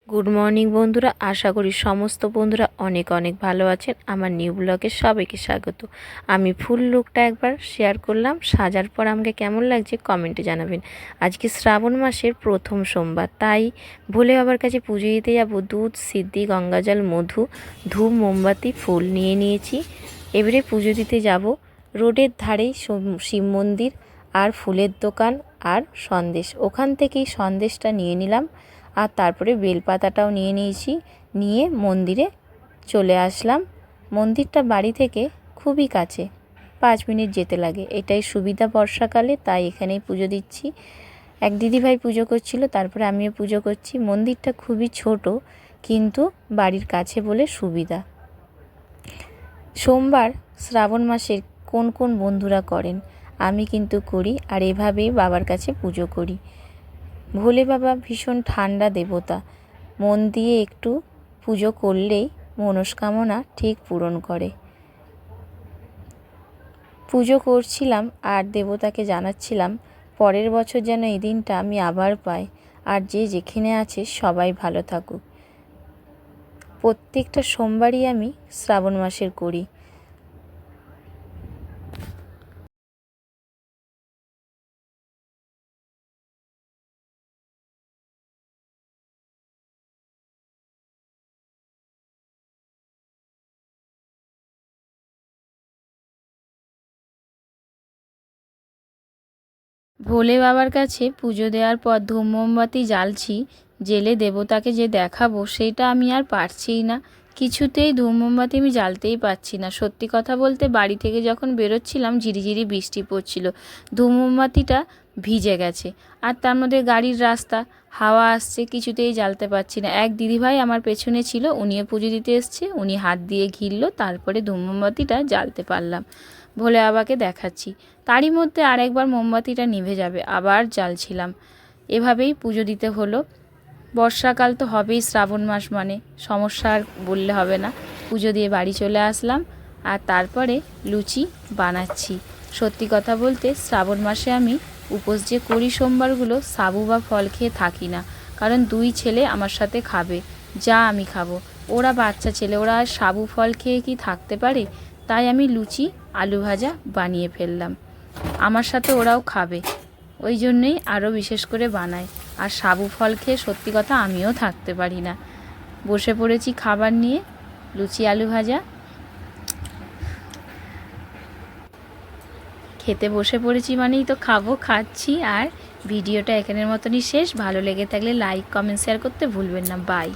Good morning বন্ধুরা, আশা করি সমস্ত বন্ধুরা অনেক অনেক ভালো আছেন। আমার নিউ ব্লগে সবাইকে স্বাগত। আমি ফুল লুকটা একবার শেয়ার করলাম, সাজার পর আমাকে কেমন লাগছে কমেন্টে জানাবেন। আজকে শ্রাবণ মাসের প্রথম সোমবার, তাই ভোলে বাবার কাছে পুজো দিতে যাব। দুধ, সিদ্ধি, গঙ্গাজল, মধু, ধূপ, মোমবাতি, ফুল নিয়ে নিয়েছি। এবারে পুজো দিতে যাব। রোডের ধারেই শিব মন্দির আর ফুলের দোকান আর সন্দেশ, ওখান থেকেই সন্দেশটা নিয়ে নিলাম। আর তারপরে বেলপাতাটাও নিয়ে নিয়েছি, নিয়ে মন্দিরে চলে আসলাম। মন্দিরটা বাড়ি থেকে খুবই কাছে, 5 মিনিট যেতে লাগে। এটাই সুবিধা বর্ষাকালে, তাই এখানেই পুজো দিচ্ছি। এক দিদিভাই পুজো করছিল, তারপরে আমিও পুজো করছি। মন্দিরটা খুবই ছোট, কিন্তু বাড়ির কাছে বলে সুবিধা। সোমবার শ্রাবণ মাসের কোন কোন বন্ধুরা করেন? আমি কিন্তু করি, আর এভাবেই বাবার কাছে পুজো করি। ভোলে বাবা ভীষণ ঠান্ডা দেবতা, মন দিয়ে একটু পুজো করলেই মনস্কামনা ঠিক পূরণ করে। পুজো করছিলাম আর দেবতাকে জানাচ্ছিলাম পরের বছর যেন এই দিনটা আমি আবার পাই, আর যে যেখানে আছে সবাই ভালো থাকুক। প্রত্যেকটা সোমবারই আমি শ্রাবণ মাসের করি। ভোলে বাবার কাছে পুজো দেওয়ার পর ধূপ মোমবাতি জ্বালছি, জেলে দেবতাকে যে দেখাবো সেটা আমি আর পারছিই না। কিছুতেই ধূপ মোমবাতি আমি জ্বালতেই পারছি না। সত্যি কথা বলতে, বাড়ি থেকে যখন বেরোচ্ছিলাম ঝিরিঝিরি বৃষ্টি পড়ছিল, ধূপ মোমবাতিটা ভিজে গেছে। আর তার মধ্যে গাড়ির রাস্তা, হাওয়া আসছে, কিছুতেই জ্বালতে পারছি না। এক দিদিভাই আমার পেছনে ছিল, উনিও পুজো দিতে এসছে, উনি হাত দিয়ে ঘিরল, তারপরে ধূপ মোমবাতিটা জ্বালতে পারলাম। ভোলে বাবাকে দেখাচ্ছি, তারই মধ্যে আরেকবার মোমবাতিটা নিভে যাবে, আবার জ্বালছিলাম। এভাবেই পুজো দিতে হলো। বর্ষাকাল তো হবেই, শ্রাবণ মাস মানে সমস্যা আর বললে হবে না। পুজো দিয়ে বাড়ি চলে আসলাম, আর তারপরে লুচি বানাচ্ছি। সত্যি কথা বলতে, শ্রাবণ মাসে আমি উপোস যে করি সোমবারগুলো, সাবু বা ফল খেয়ে থাকি না। কারণ 2 ছেলে আমার সাথে খাবে, যা আমি খাবো। ওরা বাচ্চা ছেলে, ওরা আর সাবু ফল খেয়ে কি থাকতে পারে? তাই আমি লুচি, আলু ভাজা বানিয়ে ফেললাম। আমার সাথে ওরাও খাবে, ওই জন্যই আরও বিশেষ করে বানাই। আর সাবু ফল খেয়ে সত্যি কথা আমিও থাকতে পারি না। বসে পড়েছি খাবার নিয়ে, লুচি আলু ভাজা খেতে বসে পড়েছি মানেই তো খাবো, খাচ্ছি। আর ভিডিওটা এখানের মতনই শেষ। ভালো লেগে থাকলে লাইক, কমেন্ট, শেয়ার করতে ভুলবেন না। বাই।